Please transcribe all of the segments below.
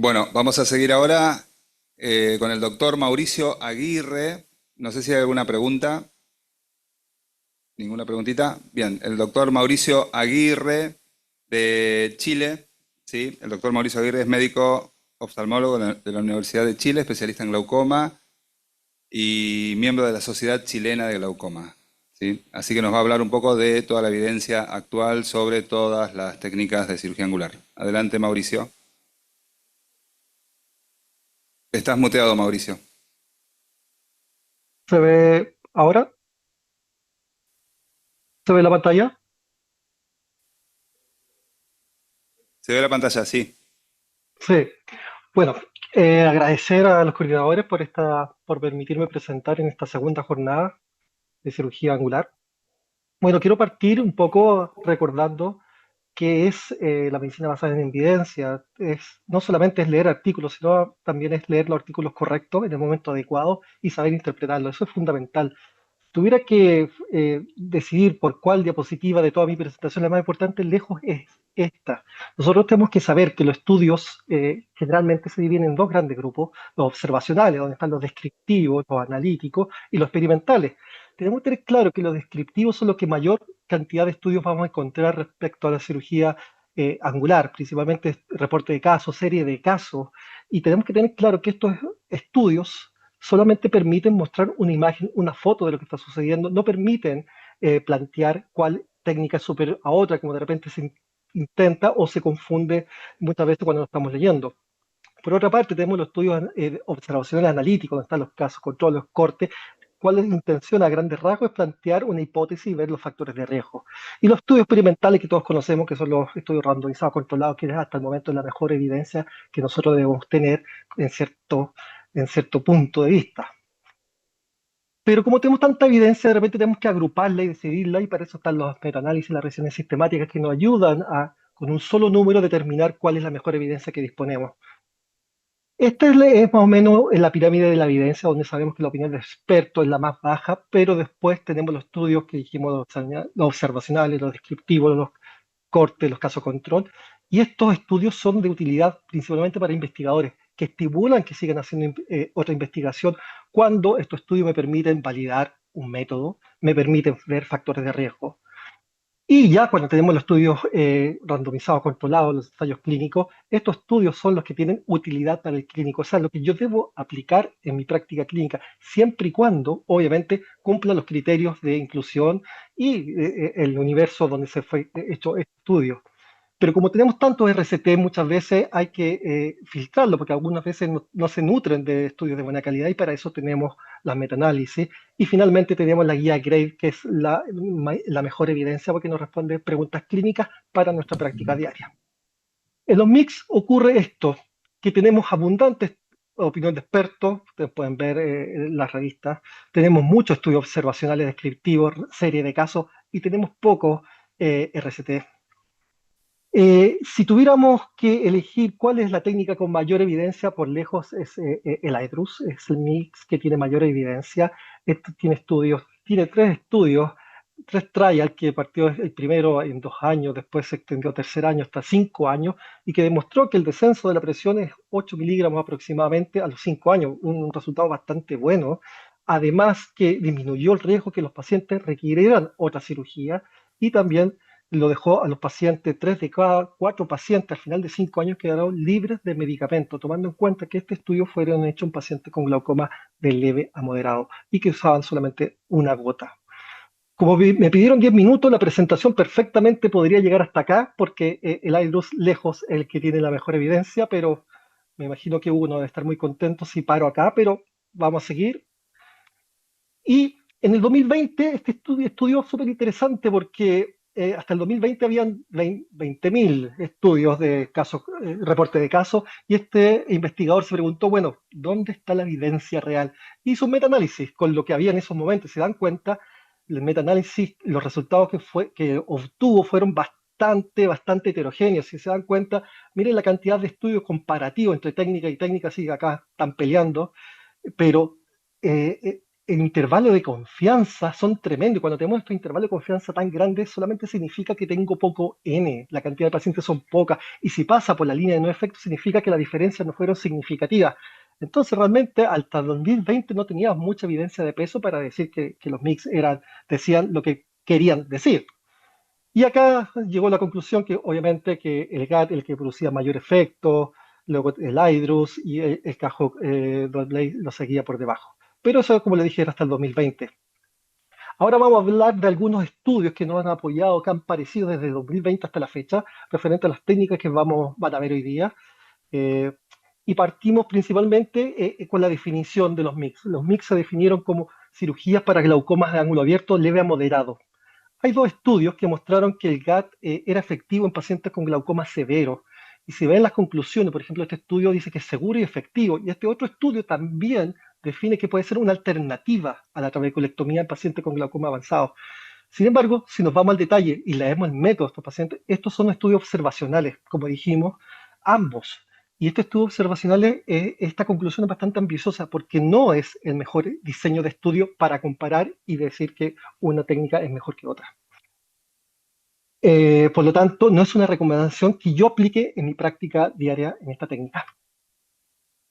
Bueno, vamos a seguir ahora con el doctor Mauricio Aguirre. No sé si hay alguna pregunta. ¿Ninguna preguntita? Bien, el doctor Mauricio Aguirre de Chile. ¿Sí? El doctor Mauricio Aguirre es médico oftalmólogo de la Universidad de Chile, especialista en glaucoma y miembro de la Sociedad Chilena de Glaucoma. ¿Sí? Así que nos va a hablar un poco de toda la evidencia actual sobre todas las técnicas de cirugía angular. Adelante, Mauricio. Estás muteado, Mauricio. ¿Se ve ahora? ¿Se ve la pantalla? ¿Se ve la pantalla? Sí. Sí. Bueno, agradecer a los coordinadores por permitirme presentar en esta segunda jornada de cirugía angular. Bueno, quiero partir un poco recordando qué es la medicina basada en evidencia. No solamente es leer artículos, sino también es leer los artículos correctos en el momento adecuado y saber interpretarlos. Eso es fundamental. Tuviera que decidir por cuál diapositiva de toda mi presentación la más importante, lejos es esta. Nosotros tenemos que saber que los estudios generalmente se dividen en dos grandes grupos: los observacionales, donde están los descriptivos, los analíticos, y los experimentales. Tenemos que tener claro que los descriptivos son los que mayor cantidad de estudios vamos a encontrar respecto a la cirugía angular, principalmente reporte de casos, serie de casos, y tenemos que tener claro que estos estudios solamente permiten mostrar una imagen, una foto de lo que está sucediendo, no permiten plantear cuál técnica es superior a otra, como de repente se intenta o se confunde muchas veces cuando lo estamos leyendo. Por otra parte, tenemos los estudios observacionales analíticos, donde están los casos, control, los cortes. ¿Cuál es la intención a grandes rasgos? Es plantear una hipótesis y ver los factores de riesgo. Y los estudios experimentales que todos conocemos, que son los estudios randomizados, controlados, que es hasta el momento la mejor evidencia que nosotros debemos tener en en cierto punto de vista. Pero como tenemos tanta evidencia, de repente tenemos que agruparla y decidirla, y para eso están los metaanálisis y las revisiones sistemáticas que nos ayudan a, con un solo número, determinar cuál es la mejor evidencia que disponemos. Esta es más o menos en la pirámide de la evidencia, donde sabemos que la opinión de expertos es la más baja, pero después tenemos los estudios que dijimos, los observacionales, los descriptivos, los cortes, los casos control, y estos estudios son de utilidad principalmente para investigadores que estimulan que sigan haciendo otra investigación cuando estos estudios me permiten validar un método, me permiten ver factores de riesgo. Y ya cuando tenemos los estudios randomizados, controlados, los ensayos clínicos, estos estudios son los que tienen utilidad para el clínico, o sea, lo que yo debo aplicar en mi práctica clínica, siempre y cuando, obviamente, cumpla los criterios de inclusión y el universo donde se fue hecho este estudio. Pero como tenemos tantos RCT, muchas veces hay que filtrarlo, porque algunas veces no se nutren de estudios de buena calidad, y para eso tenemos las metaanálisis. Y finalmente tenemos la guía GRADE, que es la mejor evidencia porque nos responde preguntas clínicas para nuestra práctica diaria. En los MICS ocurre esto, que tenemos abundantes opiniones de expertos, ustedes pueden ver en las revistas, tenemos muchos estudios observacionales descriptivos, serie de casos, y tenemos pocos RCT. Si tuviéramos que elegir cuál es la técnica con mayor evidencia, por lejos es el IDRUS, es el mix que tiene mayor evidencia. Esto tiene estudios, tiene tres estudios, tres trials, que partió el primero en 2 años, después se extendió a tercer año hasta 5 años, y que demostró que el descenso de la presión es 8 miligramos aproximadamente a los 5 años, un resultado bastante bueno. Además que disminuyó el riesgo que los pacientes requirieran otra cirugía, y también lo dejó a los pacientes, 3 de cada 4 pacientes al final de 5 años quedaron libres de medicamento, tomando en cuenta que este estudio fueron hechos en pacientes con glaucoma de leve a moderado y que usaban solamente una gota. Como me pidieron 10 minutos, la presentación perfectamente podría llegar hasta acá, porque el iDRUS lejos es el que tiene la mejor evidencia, pero me imagino que uno debe estar muy contento si paro acá, pero vamos a seguir. Y en el 2020 este estudio es súper interesante porque hasta el 2020 habían 20.000 estudios de casos, reportes de casos, y este investigador se preguntó, bueno, ¿dónde está la evidencia real? Hizo un metaanálisis con lo que había en esos momentos. Se dan cuenta, el metaanálisis, los resultados que obtuvo fueron bastante heterogéneos. Si se dan cuenta, miren la cantidad de estudios comparativos entre técnica y técnica, sí, acá están peleando, pero el intervalo de confianza son tremendos. Cuando tenemos estos intervalos de confianza tan grandes, solamente significa que tengo poco N, la cantidad de pacientes son pocas, y si pasa por la línea de no efecto, significa que las diferencias no fueron significativas. Entonces, realmente, hasta 2020 no teníamos mucha evidencia de peso para decir que los mix decían lo que querían decir. Y acá llegó la conclusión que obviamente que el GAT, el que producía mayor efecto, luego el IDRUS y el Cajo Doble lo seguía por debajo. Pero eso, como le dije, era hasta el 2020. Ahora vamos a hablar de algunos estudios que nos han apoyado, que han aparecido desde el 2020 hasta la fecha, referente a las técnicas que van a ver hoy día. Eh, y partimos principalmente con la definición de los MICS. Los MICS se definieron como cirugías para glaucomas de ángulo abierto leve a moderado. Hay dos estudios que mostraron que el GAT era efectivo en pacientes con glaucoma severo. Y si ven las conclusiones, por ejemplo, este estudio dice que es seguro y efectivo, y este otro estudio también define que puede ser una alternativa a la trabeculectomía en pacientes con glaucoma avanzado. Sin embargo, si nos vamos al detalle y leemos el método de estos pacientes, estos son estudios observacionales, como dijimos, ambos. Y estos estudios observacionales, esta conclusión es bastante ambiciosa porque no es el mejor diseño de estudio para comparar y decir que una técnica es mejor que otra. Por lo tanto, no es una recomendación que yo aplique en mi práctica diaria en esta técnica.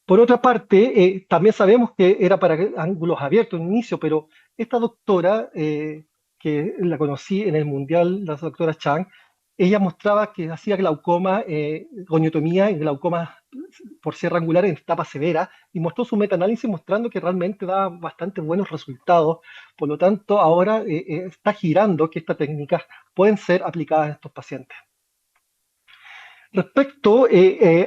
Por otra parte, también sabemos que era para ángulos abiertos en inicio, pero esta doctora, que la conocí en el Mundial, la doctora Chang, ella mostraba que hacía glaucoma, goniotomía en glaucoma por sierra angular en etapa severa, y mostró su metaanálisis mostrando que realmente da bastante buenos resultados. Por lo tanto, ahora está girando que estas técnicas pueden ser aplicadas en estos pacientes. Respecto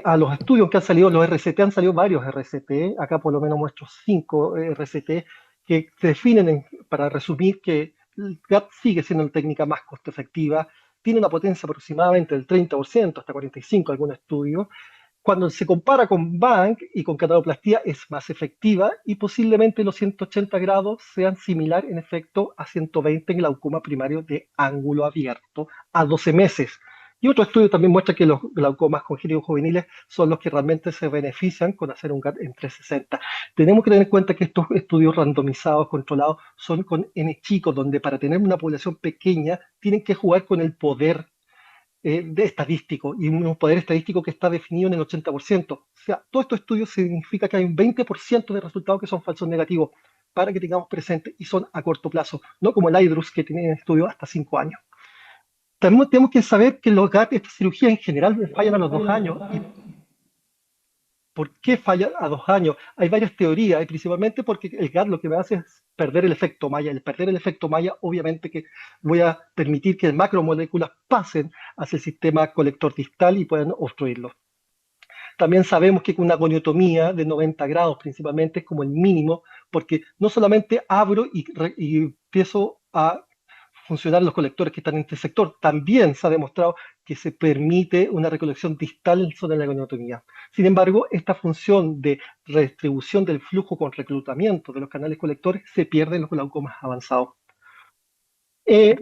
a los estudios que han salido, los RCT, han salido varios RCT, acá por lo menos muestro 5 RCT, que se definen, para resumir, que el GAP sigue siendo la técnica más costo efectiva, tiene una potencia aproximadamente del 30%, hasta 45% algunos estudios. Cuando se compara con Bank y con canaloplastía es más efectiva y posiblemente los 180 grados sean similar en efecto a 120 en glaucoma primario de ángulo abierto a 12 meses. Y otro estudio también muestra que los glaucomas congénitos juveniles son los que realmente se benefician con hacer un GAT en 360. Tenemos que tener en cuenta que estos estudios randomizados, controlados, son con N chicos, donde para tener una población pequeña tienen que jugar con el poder de estadístico, y un poder estadístico que está definido en el 80%. O sea, todos estos estudios significa que hay un 20% de resultados que son falsos negativos, para que tengamos presente, y son a corto plazo, no como el IDRUS, que tiene estudios hasta 5 años. También tenemos que saber que los GAT, estas cirugías en general, fallan a los 2 años. ¿Y por qué falla a 2 años? Hay varias teorías, y principalmente porque el GAT lo que me hace es perder el efecto Maya. El perder el efecto Maya, obviamente que voy a permitir que macromoléculas pasen hacia el sistema colector distal y puedan obstruirlo. También sabemos que una goniotomía de 90 grados principalmente es como el mínimo, porque no solamente abro y empiezo a funcionar los colectores que están en este sector, también se ha demostrado que se permite una recolección distal en zona de la goniotomía. Sin embargo, esta función de redistribución del flujo con reclutamiento de los canales colectores se pierde en los glaucomas avanzados. Eh,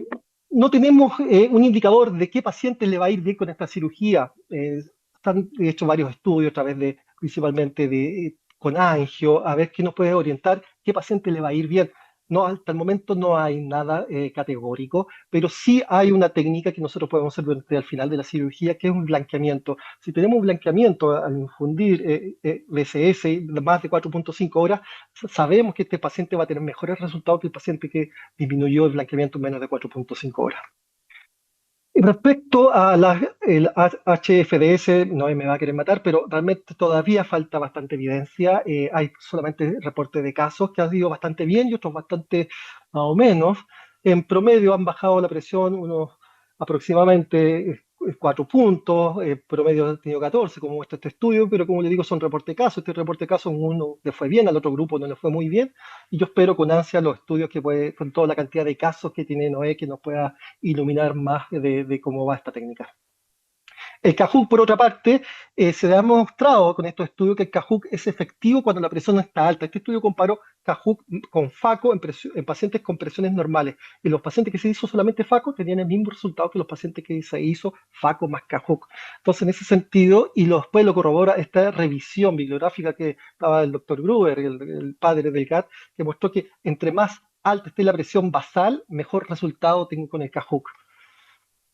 no tenemos un indicador de qué paciente le va a ir bien con esta cirugía. Están hecho varios estudios a través de, principalmente con angio, a ver qué nos puede orientar, qué paciente le va a ir bien. No, hasta el momento no hay nada categórico, pero sí hay una técnica que nosotros podemos hacer durante al final de la cirugía, que es un blanqueamiento. Si tenemos un blanqueamiento al infundir BCS más de 4.5 horas, sabemos que este paciente va a tener mejores resultados que el paciente que disminuyó el blanqueamiento en menos de 4.5 horas. Y respecto a el HFDS, no me va a querer matar, pero realmente todavía falta bastante evidencia. Hay solamente reportes de casos que han ido bastante bien y otros bastante más o menos. En promedio han bajado la presión unos aproximadamente 4 puntos, promedio ha tenido 14, como muestra este estudio, pero como le digo, son reportes de casos. Este reporte de casos, uno le fue bien, al otro grupo no le fue muy bien, y yo espero con ansia los estudios que puede, con toda la cantidad de casos que tiene Noé, que nos pueda iluminar más de cómo va esta técnica. El Kahoot, por otra parte, se ha demostrado con estos estudios que el Kahoot es efectivo cuando la presión no está alta. Este estudio comparó Kahoot con FACO en pacientes con presiones normales. Y los pacientes que se hizo solamente FACO tenían el mismo resultado que los pacientes que se hizo FACO más Kahoot. Entonces, en ese sentido, y después lo corrobora esta revisión bibliográfica que estaba el doctor Gruber, el padre del GAT, que mostró que entre más alta esté la presión basal, mejor resultado tengo con el Kahoot.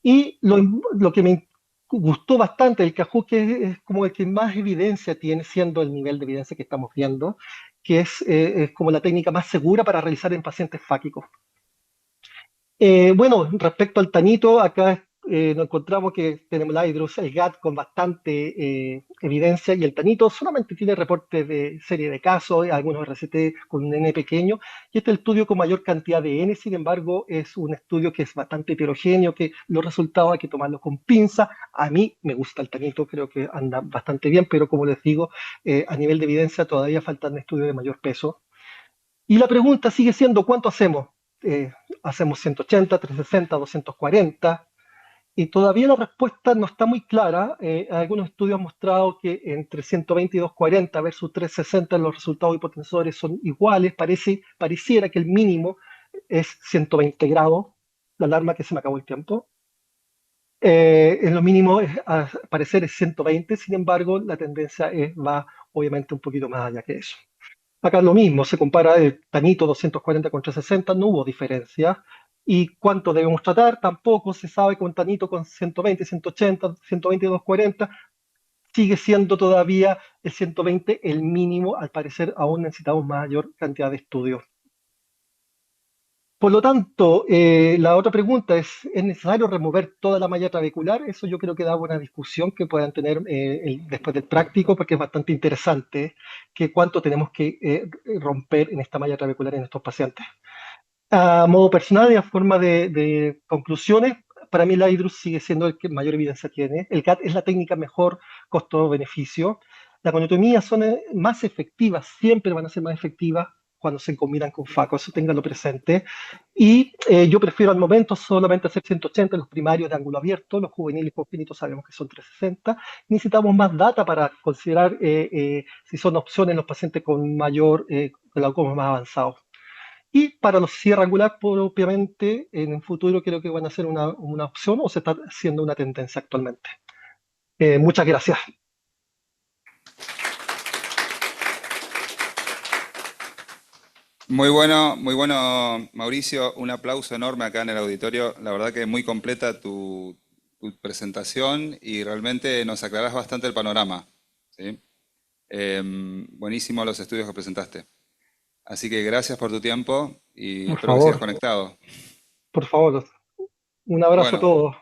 Y lo que me gustó bastante del Kahoot, que es como el que más evidencia tiene, siendo el nivel de evidencia que estamos viendo, que es como la técnica más segura para realizar en pacientes fáquicos. Bueno, respecto al tanito, acá nos encontramos que tenemos la hidros, el GAT con bastante evidencia y el tanito solamente tiene reportes de serie de casos, algunos RCT con un N pequeño, y este es el estudio con mayor cantidad de N, sin embargo, es un estudio que es bastante heterogéneo, que los resultados hay que tomarlos con pinza. A mí me gusta el tanito, creo que anda bastante bien, pero como les digo, a nivel de evidencia todavía faltan estudios de mayor peso. Y la pregunta sigue siendo, ¿cuánto hacemos? Eh, ¿Hacemos 180, 360, 240? Y todavía la respuesta no está muy clara. Algunos estudios han mostrado que entre 120 y 240 versus 360 los resultados hipotensores son iguales. Pareciera que el mínimo es 120 grados. La alarma que se me acabó el tiempo. En lo mínimo, al parecer, es 120. Sin embargo, la tendencia va obviamente un poquito más allá que eso. Acá es lo mismo, se compara el Tanito 240 contra 60, no hubo diferencia. ¿Y cuánto debemos tratar? Tampoco se sabe con Tanito con 120, 180, 120, 240. Sigue siendo todavía el 120 el mínimo, al parecer aún necesitamos mayor cantidad de estudios. Por lo tanto, la otra pregunta ¿es necesario remover toda la malla trabecular? Eso yo creo que da una discusión que puedan tener después del práctico, porque es bastante interesante que cuánto tenemos que romper en esta malla trabecular en estos pacientes. A modo personal y a forma de conclusiones, para mí la hidrus sigue siendo el que mayor evidencia tiene. El CAT es la técnica mejor costo-beneficio. Las coniotomías son más efectivas, siempre van a ser más efectivas cuando se combinan con FACO, eso ténganlo presente. Y yo prefiero al momento solamente hacer 180 los primarios de ángulo abierto, los juveniles congénitos sabemos que son 360. Necesitamos más data para considerar si son opciones los pacientes con mayor glaucoma más avanzado. Y para los cierre angular, propiamente, en el futuro creo que van a ser una opción o se está haciendo una tendencia actualmente. Muchas gracias. Muy bueno, Mauricio. Un aplauso enorme acá en el auditorio. La verdad que muy completa tu presentación y realmente nos aclarás bastante el panorama. ¿Sí? Buenísimo los estudios que presentaste. Así que gracias por tu tiempo y Por espero que sigas favor, conectado. por favor. Un abrazo a Bueno, todos.